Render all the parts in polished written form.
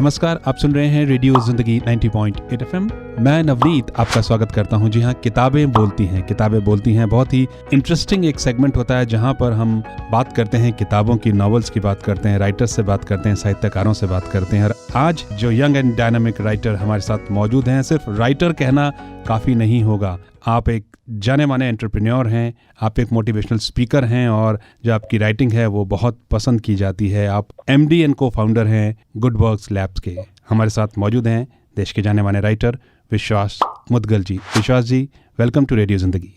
नमस्कार, आप सुन रहे हैं रेडियो जिंदगी 90.8 FM। मैं नवनीत आपका स्वागत करता हूं। जी हाँ, किताबें बोलती हैं बहुत ही इंटरेस्टिंग एक सेगमेंट होता है जहां पर हम बात करते हैं किताबों की, नॉवेल्स की बात करते हैं, राइटर्स से बात करते हैं, साहित्यकारों से बात करते हैं। और आज जो यंग एंड डायनामिक राइटर हमारे साथ मौजूद हैं, सिर्फ राइटर कहना काफ़ी नहीं होगा। आप एक जाने माने एंटरप्रेन्योर हैं, आप एक मोटिवेशनल स्पीकर हैं और जो आपकी राइटिंग है वो बहुत पसंद की जाती है। आप MD एंड को-फाउंडर हैं गुड वर्क्स लैब्स के। हमारे साथ मौजूद हैं देश के जाने माने राइटर विश्वास Mudgal ji. Vishwas ji, welcome to radio Zindagi.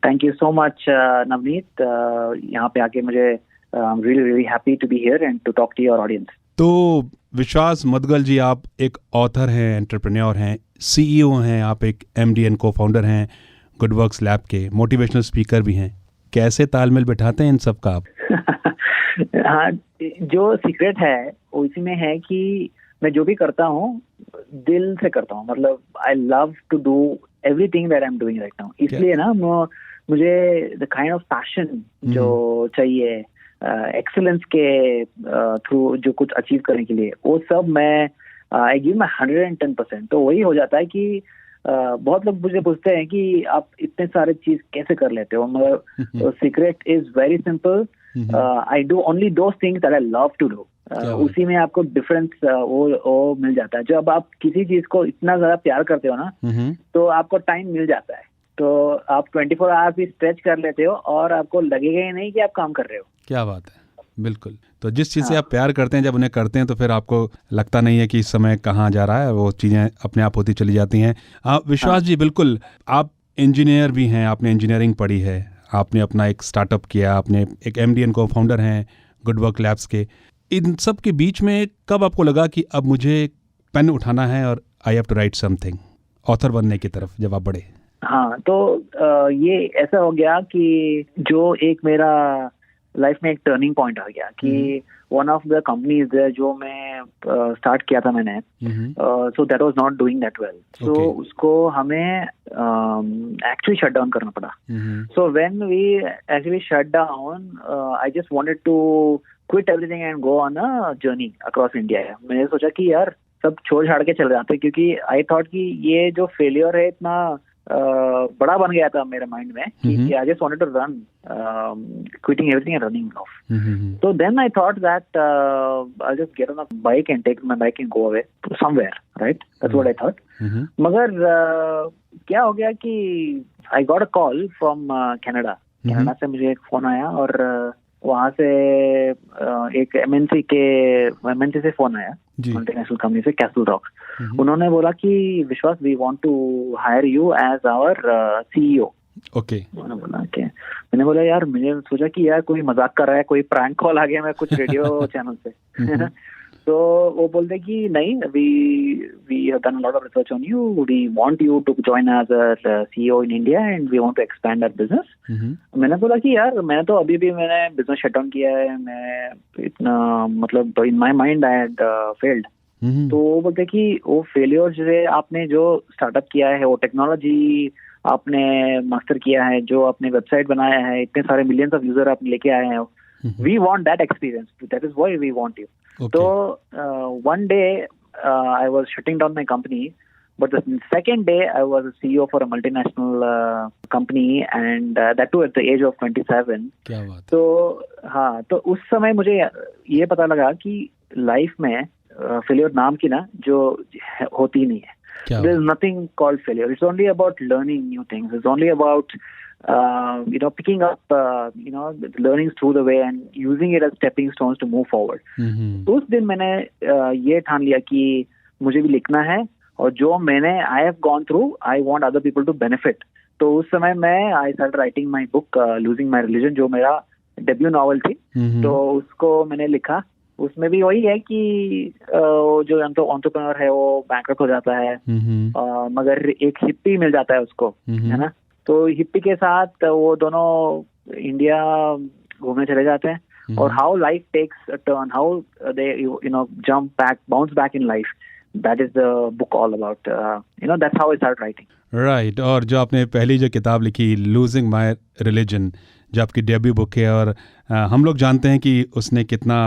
Thank you so much Navneet, यहाँ पे आके मुझे really happy to be here and to talk to your audience. तो विश्वास मुदगल जी, आप एक ऑथर हैं, एंटरप्रेन्योर हैं, CEO हैं, आप एक MD एंड को-फाउंडर हैं गुड वर्क्स लैब के, मोटिवेशनल स्पीकर भी हैं। कैसे तालमेल बिठाते हैं इन सब का आप? हाँ, जो सीक्रेट है वो इसी में है कि मैं जो भी करता हूँ दिल से करता हूँ। मतलब I love to do everything that I am doing right now. इसलिए ना मुझे द काइंड ऑफ पैशन जो चाहिए एक्सीलेंस के थ्रू जो कुछ अचीव करने के लिए, वो सब मैं आई गिव माय 110%। तो वही हो जाता है कि बहुत लोग मुझे पूछते हैं कि आप इतने सारे चीज कैसे कर लेते हो, मगर secret is very simple. I do only those things that I love to do. उसी में आपको डिफरेंस वो मिल जाता है। जब आप किसी चीज को इतना ज्यादा प्यार करते हो ना, तो आपको टाइम मिल जाता है। तो आप 24 आवर्स भी स्ट्रेच कर लेते हो और आपको लगेगा ही नहीं कि आप काम कर रहे हो। क्या बात है, बिल्कुल। तो जिस चीज़ से आप प्यार करते हैं, जब उन्हें करते हैं तो फिर आपको लगता नहीं है कि इस समय कहाँ जा रहा है, वो चीज़ें अपने आप होती चली जाती हैं। विश्वास जी, बिल्कुल, आप इंजीनियर भी हैं, आपने इंजीनियरिंग पढ़ी है, आपने अपना एक स्टार्टअप किया, आपने एक MD एंड को-फाउंडर हैं गुड वर्क लैब्स के। इन सब के बीच में कब आपको लगा कि अब मुझे पेन उठाना है और I have to write something, author बनने की तरफ जब आप बढ़े? हाँ, तो ये ऐसा हो गया कि जो एक मेरा लाइफ में एक टर्निंग पॉइंट आ गया कि वन ऑफ द कंपनीज जो मैं स्टार्ट किया था मैंने, so that was not doing that well. So उसको हमें एक्चुअली शट डाउन करना पड़ा। So when we actually shut down, I just wanted to quit everything and go on a journey across India. मैंने सोचा कि यार सब छोड़ छाड़ के चले जाते, क्योंकि आई थॉट कि ये जो फेलियर है इतना बड़ा बन गया था मेरे माइंड में कि I just wanted to run, quitting everything and running off. So then I thought that I'll just get on a bike and take my bike and go away to somewhere, right? That's what I thought. मगर क्या हो गया कि I got a call from Canada. Canada से मुझे एक phone आया और वहाँ से एक MNC से फोन आया, मल्टीनेशनल कंपनी से, कैसल रॉक। उन्होंने बोला कि Vishwas, we want to hire you as our CEO। Okay. मैंने बोला यार, मैंने सोचा कि यार कोई मजाक कर रहा है, कोई प्रैंक कॉल आ गया मैं कुछ रेडियो चैनल से। तो वो बोलते कि नहीं, we have done a lot of research on you, we want you to join as a CEO in India and we want to expand our business. मैंने बोला कि यार मैंने तो अभी भी मैंने बिजनेस शट डाउन किया है, मैं इतना, मतलब in my mind I had failed. तो वो बोलते कि वो फेलियर से आपने जो स्टार्टअप किया है, वो टेक्नोलॉजी आपने मास्टर किया है, जो आपने वेबसाइट बनाया है, इतने सारे मिलियंस ऑफ यूजर आपने लेके आए हैं, we want that experience, that is why we want you. तो one day I was shutting down my company, but the second day I was a CEO for a multinational company and that too at the age of 27. क्या बात। तो हाँ, तो उस समय मुझे ये पता लगा कि लाइफ में फेलियर नाम की ना जो होती नहीं है। There is nothing called failure. It's only about learning new things. It's only about picking up the learnings through the way and using it as stepping stones to move forward. तो उस दिन मैंने ये ठान लिया कि मुझे भी लिखना है, और जो मैंने I have gone through, I want other people to benefit. तो उस समय मैं I started writing my book Losing My Religion, जो मेरा डेब्यू नॉवल थी। तो उसको मैंने लिखा। उसमें भी वही है कि जो एंटरप्रेन्योर है वो बैंकरप्ट हो जाता है, मगर एक हिप्पी मिल जाता है उसको, है ना। तो हिप्पी के साथ वो दोनों इंडिया घूमने चले जाते हैं, और how life takes a turn, how they jump back, bounce back in life, that is the book all about, that's how I start writing. Right. और जो आपने पहली जो किताब लिखी, लूजिंग माय रिलीजन, जो आपकी डेब्यू बुक है, और हम लोग जानते हैं कि उसने कितना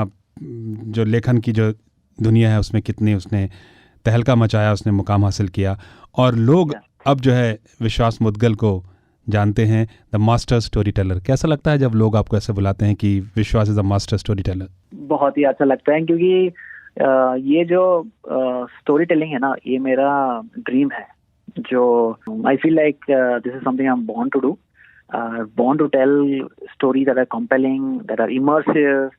जो लेखन की जो दुनिया है उसमें कितनी उसने तहलका मचाया, उसने मुकाम हासिल किया, और लोग अब जो है विश्वास मुद्गल को जानते हैं द मास्टर स्टोरी टेलर। कैसा लगता है जब लोग आपको ऐसे बुलाते हैं कि विश्वास is the master story teller? बहुत ही अच्छा लगता है, क्योंकि ये जो स्टोरी टेलिंग है ना, ये मेरा ड्रीम है, जो I feel like this is something I am born to do, born to tell stories that are compelling, that are immersive,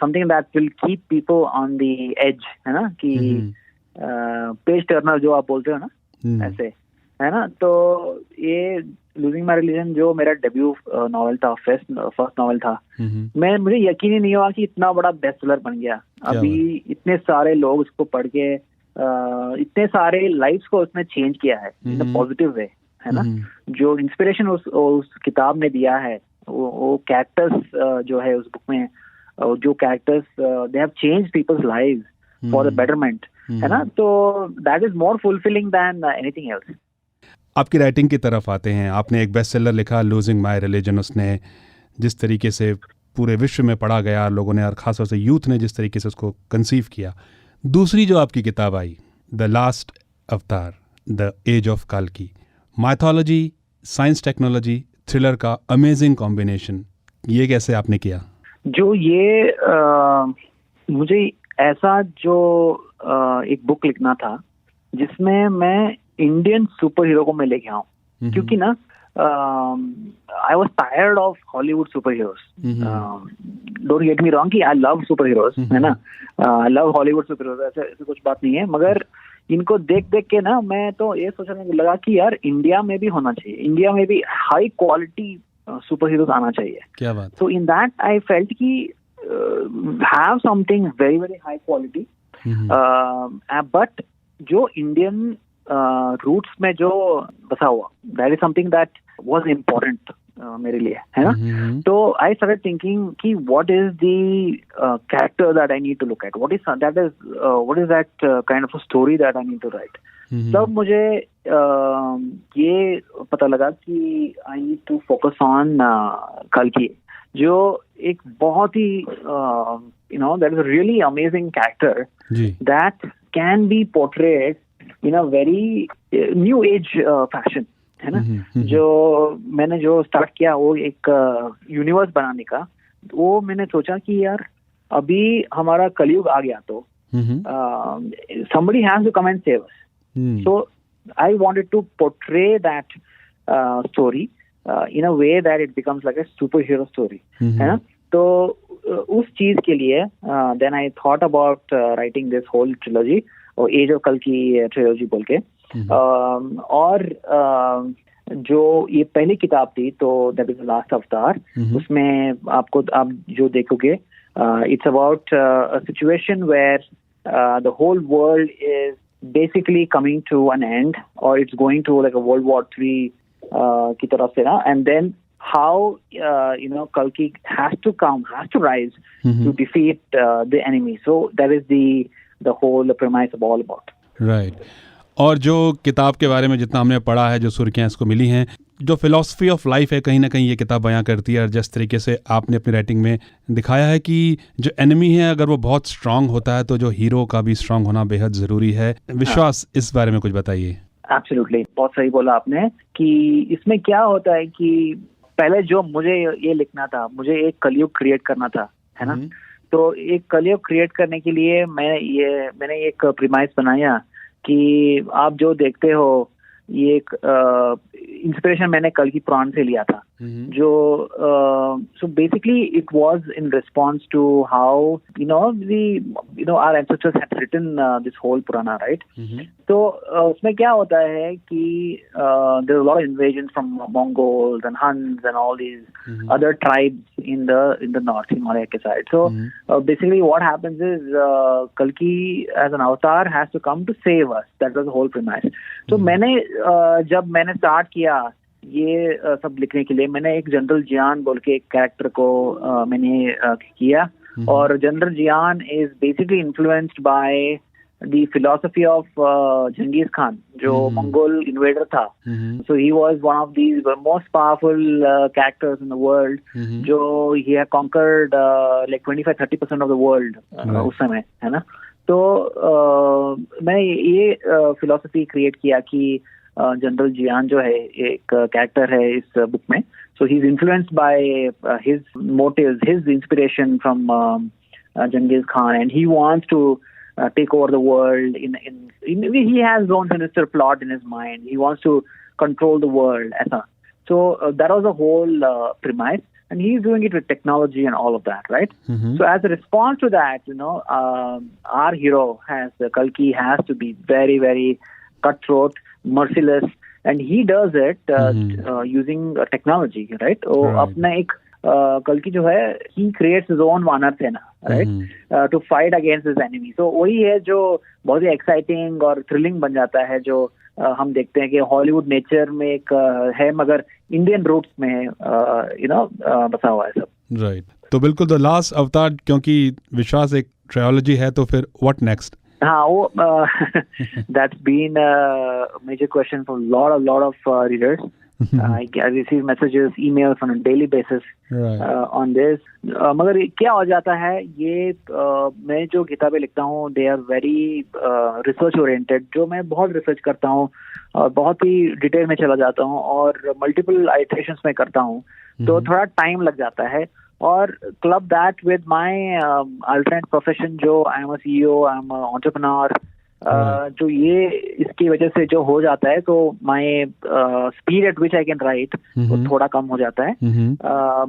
something that will keep people on the edge, है ना, कि page Turner जो आप बोलते हो ना, ऐसे, है ना। तो ये लूजिंग माय रिलीजन जो मेरा डेब्यू नॉवेल था, फर्स्ट नॉवेल था, मुझे यकीन ही नहीं हुआ कि इतना बड़ा बेस्ट सेलर बन गया। अभी इतने सारे लोग उसको पढ़ के इतने सारे लाइफ्स को उसने चेंज किया है इन अ पॉजिटिव वे, है ना। जो इंस्पिरेशन उस किताब ने दिया है, वो कैरेक्टर्स जो है उस बुक में, जो characters they have changed people's lives for the betterment, है ना। तो that is more fulfilling than anything else. आपकी राइटिंग की तरफ आते हैं। आपने एक बेस्ट सेलर लिखा लूजिंग माय रिलीजन, उसने जिस तरीके से पूरे विश्व में पढ़ा गया लोगों ने, और खासतौर से यूथ ने जिस तरीके से उसको कंसीव किया। दूसरी जो आपकी किताब आई, the last avatar, the age of काल्की, माइथोलॉजी, साइंस, टेक्नोलॉजी, थ्रिलर का अमेजिंग कॉम्बिनेशन, ये कैसे आपने किया? जो ये मुझे ऐसा जो एक बुक लिखना था जिसमें मैं इंडियन सुपर हीरो को मैं लेके आऊं, क्योंकि ना I was tired of Hollywood super heroes. Don't get me wrong कि आई लव सुपर हीरोज, है ना, I love Hollywood super heroes, ऐसे कुछ बात नहीं है, मगर इनको देख देख के ना मैं तो ये सोचने लगा कि यार इंडिया में भी होना चाहिए, इंडिया में भी हाई क्वालिटी सुपर हीरोज आना चाहिए। क्या बात। So in that I felt कि have something very very high quality, but जो Indian roots में जो बसा हुआ, that is something that was important मेरे लिए, है ना। तो I started thinking कि what is the character that I need to look at, what is that kind of a story that I need to write. तब मुझे ये पता लगा कि I need to focus on कल्कि, जो एक बहुत ही that is a really amazing character that can be portrayed in a very new age fashion, है ना। जो मैंने जो स्टार्ट किया वो एक यूनिवर्स बनाने का, वो मैंने सोचा कि यार अभी हमारा कलयुग आ गया, तो somebody has to come and save us. So I wanted to portray that story in a way that it becomes like a superhero story, है ना। तो उस चीज के लिए then I thought about writing this whole trilogy, और as of कल्कि trilogy बोल के, और जो ये पहली किताब थी तो दैट इज द लास्ट अवतार, उसमें आप जो देखोगे it's about a situation where the whole world is basically coming to an end, or it's going to like a World War III की तरफ से ना, and then how Kalki has to rise to defeat the enemy. So that is the whole premise of all about. Right. और जो किताब के बारे में जितना हमने पढ़ा है, जो सुर्खियाँ इसको मिली हैं, जो फिलॉसफी ऑफ लाइफ है, कहीं ना कहीं ये किताब बयां करती है। और जिस तरीके से आपने अपनी राइटिंग में दिखाया है कि जो एनिमी है अगर वो बहुत स्ट्रांग होता है तो जो हीरो का भी स्ट्रांग होना बेहद ज़रूरी है। विश्वास, इस बारे में कुछ बताइए। एब्सोल्युटली, बहुत सही बोला आपने कि इसमें क्या होता है कि पहले जो मुझे ये लिखना था, मुझे एक कलयुग क्रिएट करना था, है ना। तो एक कलयुग क्रिएट करने के लिए मैंने एक प्रीमाइस बनाया कि आप जो देखते हो, ये एक इंस्पिरेशन मैंने कल की पुराण से लिया था, जो so basically it was in response to how our ancestors had written this whole purana, right. तो उसमें क्या होता है कि there are lot of invasion from Mongols and Huns and all these other tribes in the north Himalaya के side. So basically what happens is कल्कि as an avatar has to come to save us, that was the whole premise. तो मैंने जब मैंने start किया ये सब लिखने के लिए, मैंने एक जनरल जियान बोल के एक कैरेक्टर को मैंने किया, और general Jian is basically influenced by the philosophy of Genghis Khan, जो मंगोल इन्वेडर था। So he was one of these most powerful characters in the world, जो he had conquered like 25-30% of the world उस समय, है ना। तो मैं ये फिलॉसफी क्रिएट किया कि जनरल जियान जो है एक कैरेक्टर है इस बुक में, so he is influenced by his motives, his inspiration from Genghis Khan, and he wants to take over the world. He has own sinister plot in his mind. He wants to control the world. So that was the whole premise, and he's doing it with technology and all of that, right? Mm-hmm. So as a response to that, our hero Kalki has to be very, very cutthroat, merciless, and he does it using technology, right? वो अपना एक कल्कि जो है he creates his own वानर सेना, right? To fight against his enemy. So वही है जो बहुत ही एक्साइटिंग और थ्रिलिंग बन जाता है, जो हम देखते हैं कि हॉलीवुड नेचर में एक है मगर इंडियन रूट्स में बसा हुआ है सब। राइट, तो बिल्कुल द लास्ट अवतार, क्योंकि विश्वास एक ट्रायोलॉजी है, तो फिर व्हाट नेक्स्ट? हाँ, वो that's been a major question for lot of readers. I receive messages, emails on a daily basis on this. मगर क्या हो जाता है, ये मैं जो किताबें लिखता हूँ they are very research oriented, जो मैं बहुत रिसर्च करता हूँ और बहुत ही डिटेल में चला जाता हूँ और मल्टीपल आइटरेशंस में करता हूँ, तो थोड़ा टाइम लग जाता है। और club that with my alternate profession, जो I am a CEO, I am a entrepreneur, जो ये इसकी वजह से जो हो जाता है, तो my speed at which I can write वो थोड़ा कम हो जाता है।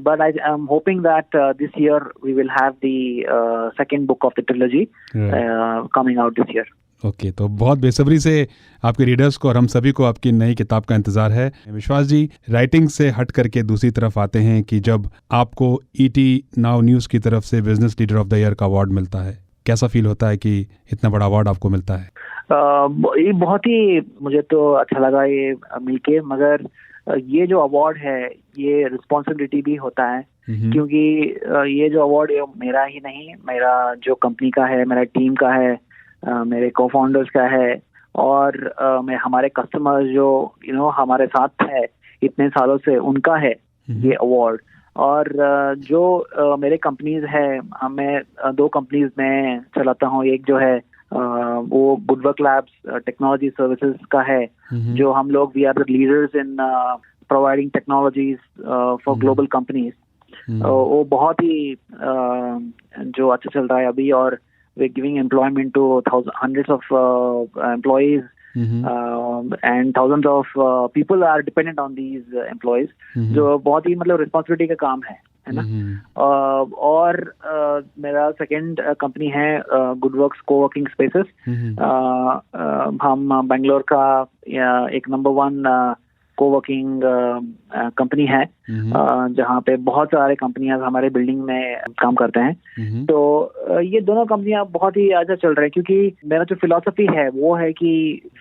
But I am hoping that this year we will have the second book of the trilogy coming out this year. Okay, तो बहुत बेसब्री से आपके रीडर्स को और हम सभी को आपकी नई किताब का इंतजार है। विश्वास जी, राइटिंग से हट करके दूसरी तरफ आते हैं कि जब आपको ET नाउ न्यूज़ की तरफ से business leader of the year का अवार्ड मिलता है, कैसा फील होता है कि इतना बड़ा अवार्ड आपको मिलता है? ये बहुत ही मुझे तो अच्छा लगा ये मिलके, मगर ये जो अवार्ड है ये रिस्पॉन्सिबिलिटी भी होता है, क्योंकि ये जो अवार्ड है मेरा ही नहीं, मेरा जो कंपनी का है, मेरा टीम का है, मेरे को-फाउंडर्स का है, और मैं हमारे कस्टमर्स जो हमारे साथ है इतने सालों से, उनका है ये अवार्ड। और जो मेरे कंपनीज है, मैं 2 कंपनीज में चलाता हूँ। एक जो है वो गुडवर्क लैब्स टेक्नोलॉजी सर्विसेज का है, जो हम लोग we are the leaders in providing technologies for global companies. वो बहुत ही जो अच्छा चल रहा है अभी, और we're giving employment to hundreds of employees, and thousands of people are dependent on these employees, जो बहुत ही मतलब रिस्पॉन्सिबिलिटी का काम है ना। और मेरा सेकंड कंपनी है गुडवर्क्स कोवर्किंग स्पेसेस। हम बेंगलोर का एक नंबर 1 कोवर्किंग कंपनी है, जहाँ पे बहुत सारे कंपनियां हमारे बिल्डिंग में काम करते हैं। तो ये दोनों कंपनियां बहुत ही अच्छा चल रहे हैं, क्योंकि मेरा जो फिलॉसफी है वो है कि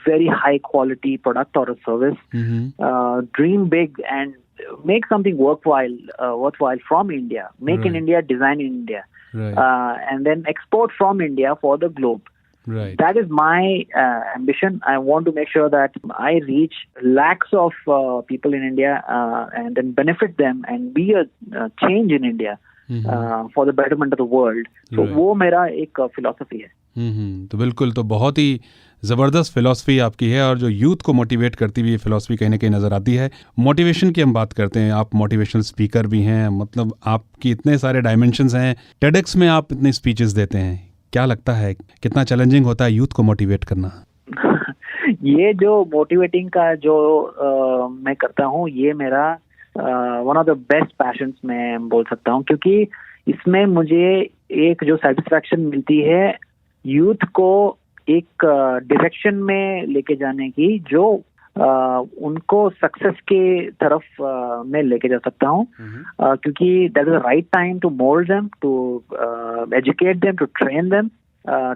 वेरी हाई क्वालिटी प्रोडक्ट और service, dream big and make something worthwhile from India, make in India, design in India, and then export from India for the globe. Right. That is my ambition. I want to make sure that I reach lakhs of people in India, and then benefit them and be a change in India for the betterment of the world. So वो मेरा एक philosophy है। तो बिल्कुल, तो बहुत ही ज़बरदस्त philosophy आपकी है, और जो यूथ को मोटिवेट करती हुई ये फिलॉसफी कहीं ना कहीं नज़र आती है। मोटिवेशन की हम बात करते हैं, आप मोटिवेशनल स्पीकर भी हैं, मतलब आपकी इतने सारे डायमेंशंस हैं। TEDx में आप इतने स्पीचेस देते हैं, क्या लगता है कितना चैलेंजिंग होता है यूथ को मोटिवेट करना? ये जो मोटिवेटिंग का जो मैं करता हूँ, ये मेरा one of the best patience मैं बोल सकता हूँ, क्योंकि इसमें मुझे एक जो सेटिस्फैक्शन मिलती है यूथ को एक डायरेक्शन में लेके जाने की, जो उनको सक्सेस के तरफ मैं लेके जा सकता हूँ, क्योंकि that is the right time to mould them, to educate them, to train them,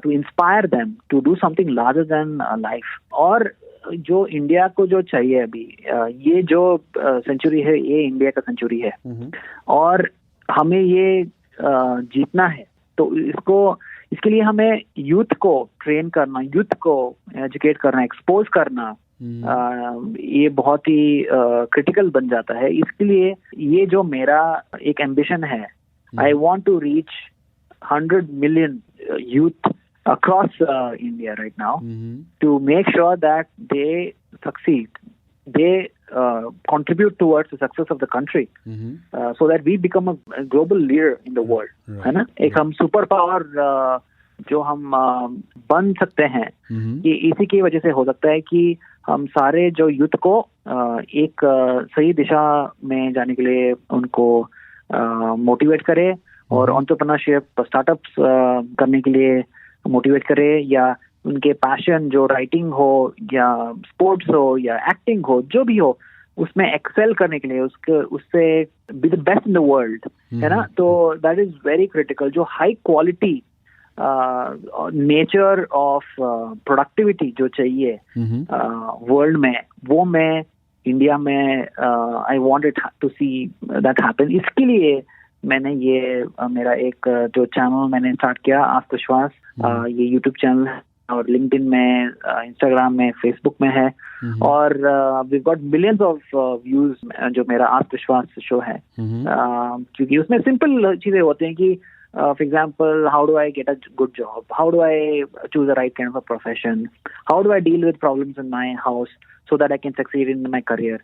to inspire them to do something larger than life. और जो इंडिया को जो चाहिए अभी, ये जो सेंचुरी है, ये इंडिया का सेंचुरी है, और हमें ये जीतना है। तो इसके लिए हमें यूथ को ट्रेन करना, यूथ को एजुकेट करना, एक्सपोज करना, ये बहुत ही क्रिटिकल बन जाता है। इसके लिए ये जो मेरा एक एम्बिशन है, I want to reach 100 million youth across India right now to make sure that they succeed, they contribute towards the success of the country, so that we become a global leader in the world, है ना? एक हम super power जो हम बन सकते हैं, ये इसी की वजह से हो सकता है कि हम सारे जो यूथ को एक सही दिशा में जाने के लिए उनको मोटिवेट करें और एंटरप्रेन्योरशिप स्टार्टअप्स करने के लिए मोटिवेट करें, या उनके पैशन जो राइटिंग हो या स्पोर्ट्स हो या एक्टिंग हो, जो भी हो, उसमें एक्सेल करने के लिए उससे be the best in the world, है ना? तो दैट इज वेरी क्रिटिकल. जो high quality nature of productivity जो चाहिए वर्ल्ड में, वो मैं इंडिया में I wanted to see that happen. इसके लिए मैंने ये मेरा एक जो चैनल मैंने स्टार्ट किया, आस्क विश्वास, ये यूट्यूब चैनल है और लिंक्डइन में, इंस्टाग्राम में, फेसबुक में है, और we got millions of views जो मेरा आस्क विश्वास शो है, क्योंकि उसमें सिंपल चीजें होती हैं कि for example, how do I get a good job? How do I choose the right kind of a profession? How do I deal with problems in my house so that I can succeed in my career?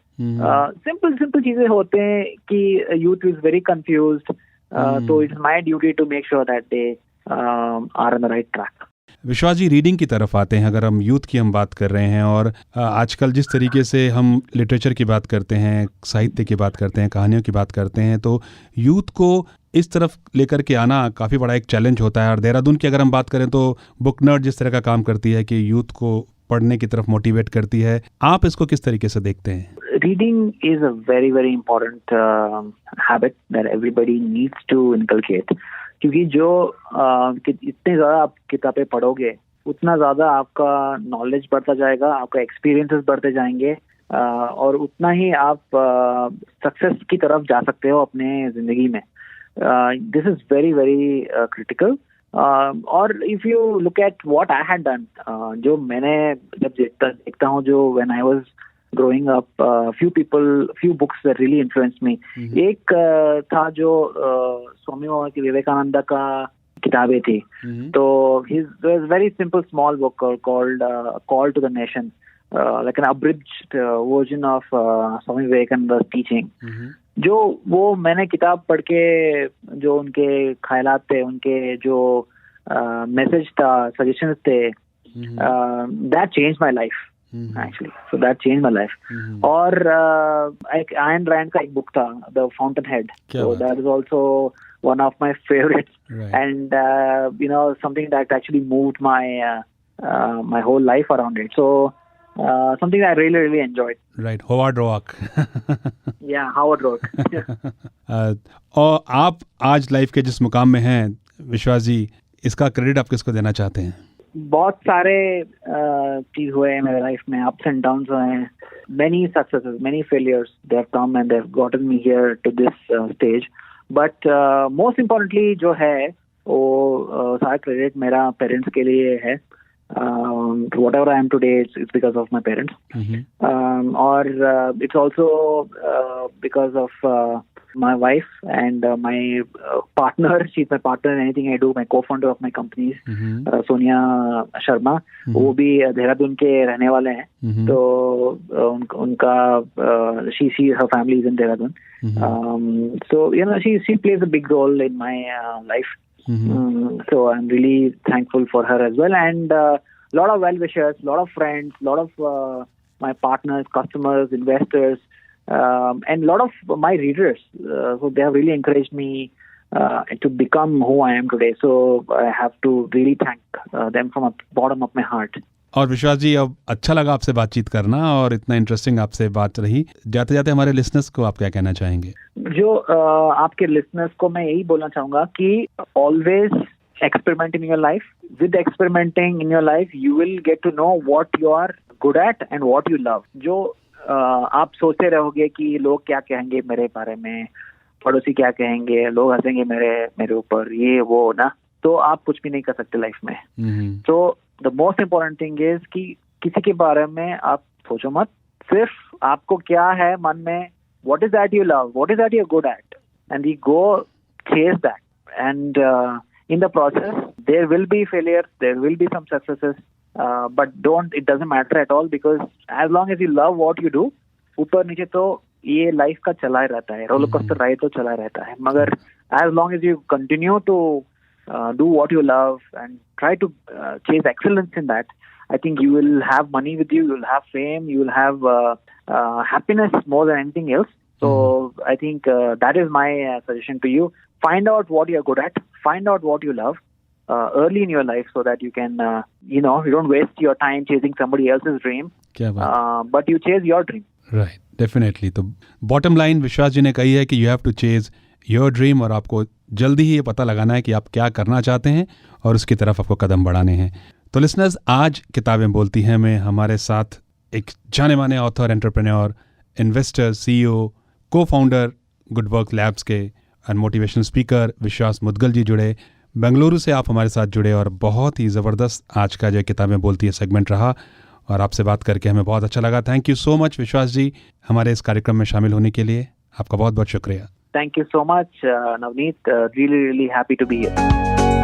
Simple चीजें होते हैं कि youth is very confused. So it's my duty to make sure that they are on the right track. विश्वास जी, reading की तरफ आते हैं. अगर हम यूथ की हम बात कर रहे हैं और आजकल जिस तरीके से हम लिटरेचर की बात करते हैं, साहित्य की बात करते हैं, कहानियों की बात करते हैं, तो यूथ को इस तरफ लेकर के आना काफ़ी बड़ा एक चैलेंज होता है. और देहरादून की अगर हम बात करें तो बुक नर्ड जिस तरह का काम करती है कि यूथ को पढ़ने की तरफ मोटिवेट करती है, आप इसको किस तरीके से देखते हैं? Reading is a very very important habit that everybody needs to inculcate. क्योंकि जो इतने ज़्यादा आप किताबें पढ़ोगे, उतना ज़्यादा आपका नॉलेज बढ़ता जाएगा, आपका एक्सपीरियंसेस बढ़ते जाएंगे, और उतना ही आप सक्सेस की तरफ जा सकते हो अपने ज़िंदगी में. This is very very critical. और if you look at what I had done, जो मैंने जब देखता हूँ, जो when I was growing up, few books that really influenced me. एक था जो स्वामी विवेकानंद का किताबें थी. तो his was very simple small book called Call to the Nation, like an abridged version of Swami विवेकानंद's teaching. जो वो मैंने किताब पढ़ के जो उनके ख्यालात थे, उनके जो मैसेज था, सजेशंस थे, that changed my life. Actually, so that changed my life. और Ayn Rand का एक बुक था, The Fountainhead. So that is also one of my favorites, and something that actually moved my whole life around it. So something that I really really enjoyed. Right, Howard Roark. Yeah, Howard Roark. और आप आज life के जिस मुकाम में हैं, विश्वास जी, इसका क्रेडिट आप किसको देना चाहते हैं? बहुत सारे चीज हुए हैं मेरे लाइफ में, अप्स एंड डाउन्स हुए हैं, many successes, many failures, they have come and they have gotten me here to this stage. But most importantly जो है वो सारा क्रेडिट मेरा पेरेंट्स के लिए है. Whatever I am today, it's because of my parents. Or it's also because of my wife and my partner. She's my partner in anything I do. My co-founder of my companies, Sonia Sharma. वो भी देहरादून के रहने वाले हैं. तो उनका she her family is in Dehradun. So she plays a big role in my life. So I'm really thankful for her as well, and lot of well-wishers, lot of friends, lot of my partners, customers, investors, and lot of my readers. So they have really encouraged me to become who I am today. So I have to really thank them from the bottom of my heart. और विश्वास जी, अब अच्छा लगा आपसे बातचीत करना और इतना इंटरेस्टिंग आपसे बात रही. जाते जाते हमारे लिसनर्स को आप क्या कहना चाहेंगे? जो आपके लिसनर्स को मैं यही बोलना चाहूंगा कि always experiment in your life. With experimenting in your life, you will get to know what you are good at and what you love. जो आप सोचते रहोगे कि लोग क्या कहेंगे मेरे बारे में, पड़ोसी क्या कहेंगे, लोग हंसेंगे मेरे ऊपर, ये वो ना, तो आप कुछ भी नहीं कर सकते लाइफ में. तो the most important thing is कि किसी के बारे में आप सोचो मत, सिर्फ आपको क्या है मन में, what is that you love, what is that you're good at, and you go chase that. And in the process, there will be failures, there will be some successes, but it doesn't matter at all, because as long as you love what you do, ऊपर नीचे तो ये life का चला ही रहता है, roller coaster ride तो चला रहता है, मगर as long as you continue to do what you love and try to chase excellence in that, I think you will have money with you, you will have fame, you will have happiness more than anything else. So I think that is my suggestion to you. Find out what you are good at, find out what you love early in your life, so that you can, you don't waste your time chasing somebody else's dream, but you chase your dream. Right, definitely. तो bottom line Vishwas ji ने कही है कि you have to chase your dream, और आपको जल्दी ही ये पता लगाना है कि आप क्या करना चाहते हैं और उसकी तरफ आपको कदम बढ़ाने हैं। तो लिसनर्स, आज किताबें बोलती हैं में हमारे साथ एक जाने माने ऑथर, एंटरप्रेन्योर, इन्वेस्टर, CEO, को फाउंडर गुड वर्क लैब्स के और मोटिवेशनल स्पीकर विश्वास मुदगल जी जुड़े। बेंगलुरु से आप हमारे साथ जुड़े और बहुत ही ज़बरदस्त आज का जो किताबें बोलती है सेगमेंट रहा, और आपसे बात करके हमें बहुत अच्छा लगा। थैंक यू सो मच विश्वास जी हमारे इस कार्यक्रम में शामिल होने के लिए, आपका बहुत बहुत शुक्रिया। Thank you so much, Navneet. Really, really happy to be here.